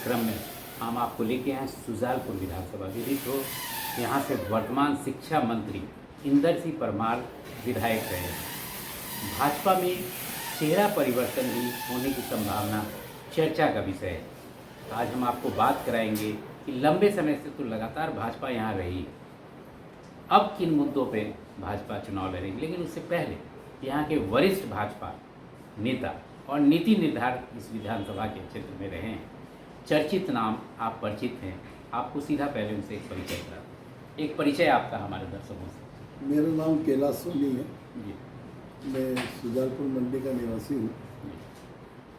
क्रम में हम आपको लेके आए सुजालपुर विधानसभा विदित हो। यहाँ से वर्तमान शिक्षा मंत्री इंदर सिंह परमार विधायक रहे हैं। भाजपा में चेहरा परिवर्तन भी होने की संभावना चर्चा का विषय है। आज हम आपको बात कराएंगे कि लंबे समय से तो लगातार भाजपा यहाँ रही, अब किन मुद्दों पे भाजपा चुनाव लड़ेगी। लेकिन उससे पहले यहाँ के वरिष्ठ भाजपा नेता और नीति निर्धारक इस विधानसभा के क्षेत्र में रहे हैं। चर्चित नाम आप परिचित हैं, आपको सीधा पहले उनसे एक परिचय करा। एक परिचय आपका हमारे दर्शकों से। मेरा नाम कैलाश सोनी है जी। मैं सुजालपुर मंडी का निवासी हूँ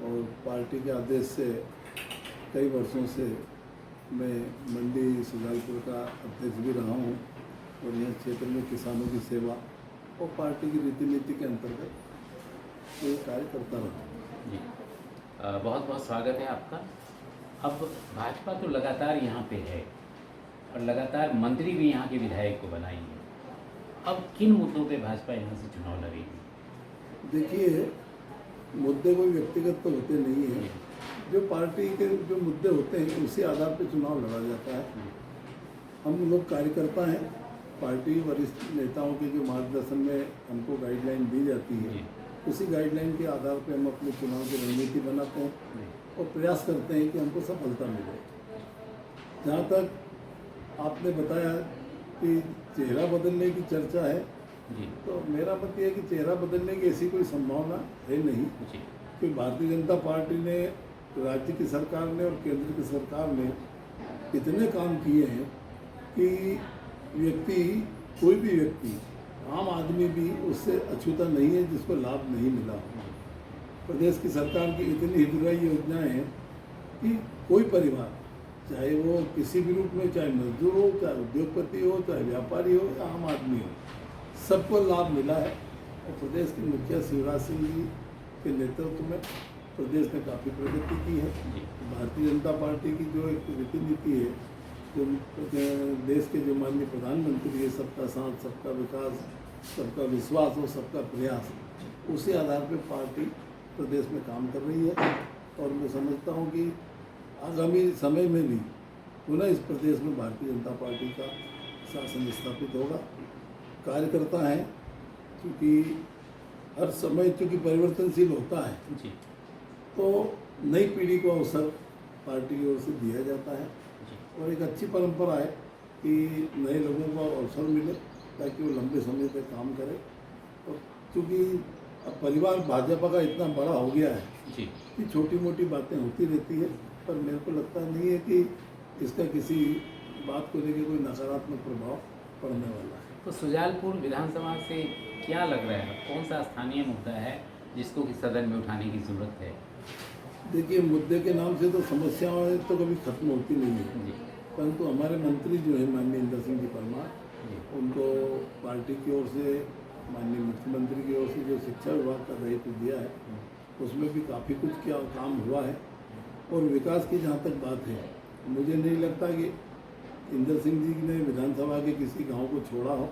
और पार्टी के आदेश से कई वर्षों से मैं मंडी सुजालपुर का अध्यक्ष भी रहा हूँ और यह क्षेत्र में किसानों की सेवा और पार्टी की रीति नीति के अंतर्गत ये कार्य करता रहा हूँ। जी, बहुत बहुत स्वागत है आपका। अब भाजपा तो लगातार यहाँ पे है और लगातार मंत्री भी यहाँ के विधायक को बनाएंगे। अब किन मुद्दों पे भाजपा यहाँ से चुनाव लड़ेगी? देखिए, मुद्दे कोई व्यक्तिगत तो होते नहीं हैं, जो पार्टी के जो मुद्दे होते हैं उसी आधार पर चुनाव लड़ा जाता है। हम लोग कार्यकर्ता हैं, पार्टी वरिष्ठ नेताओं के जो मार्गदर्शन में हमको गाइडलाइन दी जाती है, उसी गाइडलाइन के आधार पर हम अपने चुनाव की रणनीति बनाते हैं और प्रयास करते हैं कि हमको सफलता मिले। जहाँ तक आपने बताया कि चेहरा बदलने की चर्चा है, तो मेरा मत यह है कि चेहरा बदलने की ऐसी कोई संभावना है नहीं, क्योंकि भारतीय जनता पार्टी ने, राज्य की सरकार ने और केंद्र की सरकार ने इतने काम किए हैं कि व्यक्ति, कोई भी व्यक्ति, आम आदमी भी उससे अछूता नहीं है जिसको लाभ नहीं मिला। प्रदेश की सरकार की इतनी हितग्राही योजनाएं हैं कि कोई परिवार, चाहे वो किसी भी रूप में, चाहे मजदूर हो, चाहे उद्योगपति हो, चाहे व्यापारी हो या आम आदमी हो, सबको लाभ मिला है। और प्रदेश के मुखिया शिवराज सिंह जी के नेतृत्व में प्रदेश ने काफ़ी प्रगति की है। भारतीय जनता पार्टी की जो एक रीति नीति है, जो देश के जो माननीय प्रधानमंत्री है, सबका साथ, सबका विकास, सबका विश्वास और सबका प्रयास, उसी आधार पर पार्टी प्रदेश में काम कर रही है। और मैं समझता हूँ कि आगामी समय में भी पुनः इस प्रदेश में भारतीय जनता पार्टी का शासन स्थापित होगा। कार्यकर्ता हैं, क्योंकि हर समय चूँकि परिवर्तनशील होता है, तो नई पीढ़ी को अवसर पार्टी की ओर से दिया जाता है और एक अच्छी परंपरा है कि नए लोगों को अवसर मिले ताकि वो लंबे समय तक काम करें। और चूँकि अब परिवार भाजपा का इतना बड़ा हो गया है कि छोटी मोटी बातें होती रहती है, पर मेरे को लगता नहीं है कि इसका किसी बात को लेकर कोई नकारात्मक प्रभाव पड़ने वाला है। तो सुजालपुर विधानसभा से क्या लग रहा है, कौन सा स्थानीय मुद्दा है जिसको कि सदन में उठाने की ज़रूरत है? देखिए, मुद्दे के नाम से तो समस्याएं तो कभी खत्म होती नहीं है, परंतु हमारे मंत्री जो है माननीय इंदर सिंह जी परमार, उनको पार्टी की ओर से, माननीय मुख्यमंत्री की ओर से जो शिक्षा विभाग का दायित्व दिया है, उसमें भी काफ़ी कुछ क्या काम हुआ है। और विकास की जहाँ तक बात है, मुझे नहीं लगता कि इंदर सिंह जी ने विधानसभा के किसी गांव को छोड़ा हो।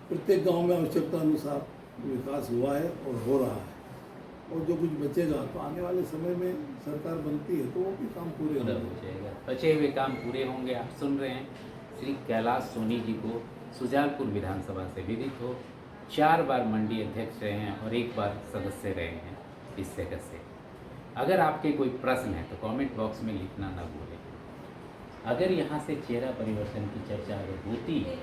प्रत्येक गांव में आवश्यकता अनुसार विकास हुआ है और हो रहा है, और जो कुछ बचेगा तो आने वाले समय में सरकार बनती है तो वो भी काम पूरे हो जाएगा, बचे हुए काम पूरे होंगे। आप सुन रहे हैं श्री कैलाश सोनी जी को, सुजालपुर विधानसभा से विदित हो। 4 बार मंडी अध्यक्ष रहे हैं और 1 बार सदस्य रहे हैं इस जगह से। अगर आपके कोई प्रश्न है तो कमेंट बॉक्स में लिखना ना भूलें। अगर यहाँ से चेहरा परिवर्तन की चर्चा अगर होती है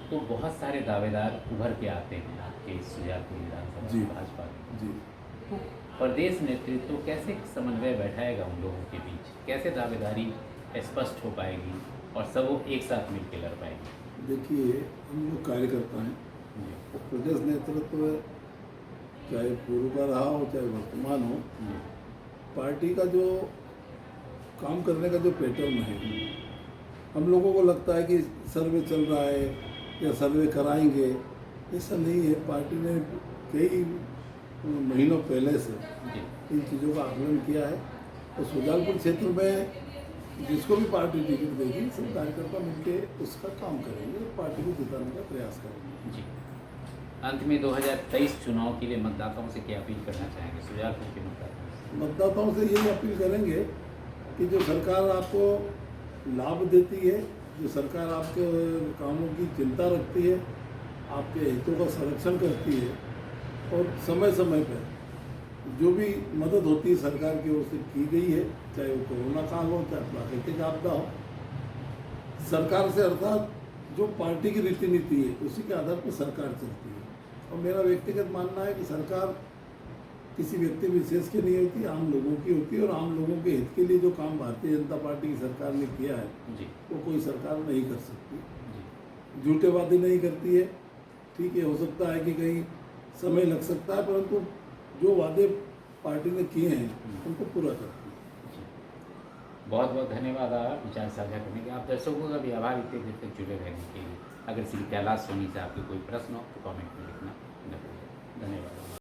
तो बहुत सारे दावेदार उभर के आते हैं आपके इस सुजालपुर विधानसभा भाजपा के। तो प्रदेश नेतृत्व कैसे समन्वय बैठाएगा उन लोगों के बीच, कैसे दावेदारी स्पष्ट हो पाएगी और सब वो एक साथ मिलकर लड़ पाएंगे? देखिए, हम लोग कार्यकर्ता हैं, प्रदेश नेतृत्व चाहे पूर्व का रहा हो चाहे वर्तमान हो, पार्टी का जो काम करने का जो पैटर्न है, हम लोगों को लगता है कि सर्वे चल रहा है या सर्वे कराएंगे, ऐसा नहीं है। पार्टी ने कई महीनों पहले से इन चीज़ों का आकलन किया है और सुजालपुर क्षेत्र में जिसको भी पार्टी टिकट देगी, सब कार्यकर्ता मिलकर उसका काम करेंगे और पार्टी को जिताने का प्रयास करेंगे। जी, अंत में 2023 चुनाव के लिए मतदाताओं से क्या अपील करना चाहेंगे? सुजालपुर के मतदाताओं से यही अपील करेंगे कि जो सरकार आपको लाभ देती है, जो सरकार आपके कामों की चिंता रखती है, आपके हितों का संरक्षण करती है और समय समय पर जो भी मदद होती है सरकार की ओर से की गई है, चाहे वो कोरोना काल हो चाहे प्राकृतिक आपदा हो, सरकार से अर्थात जो पार्टी की रीति नीति है उसी के आधार पर सरकार चलती है। और मेरा व्यक्तिगत मानना है कि सरकार किसी व्यक्ति विशेष की नहीं होती, आम लोगों की होती है और आम लोगों के हित के लिए जो काम भारतीय जनता पार्टी की सरकार ने किया है जी वो कोई सरकार नहीं कर सकती। जी झूठे वादे नहीं करती है, ठीक है, हो सकता है कि कहीं समय लग सकता है, परंतु जो वादे पार्टी ने किए हैं उनको पूरा करती है। बहुत बहुत धन्यवाद आप विचार साझा करने के। आप दर्शकों का भी आभार इतने देर तक जुड़े रहने के लिए। अगर श्री कैलाश सोनी से आपके कोई प्रश्न हो तो कमेंट में लिखना न भूलें। धन्यवाद।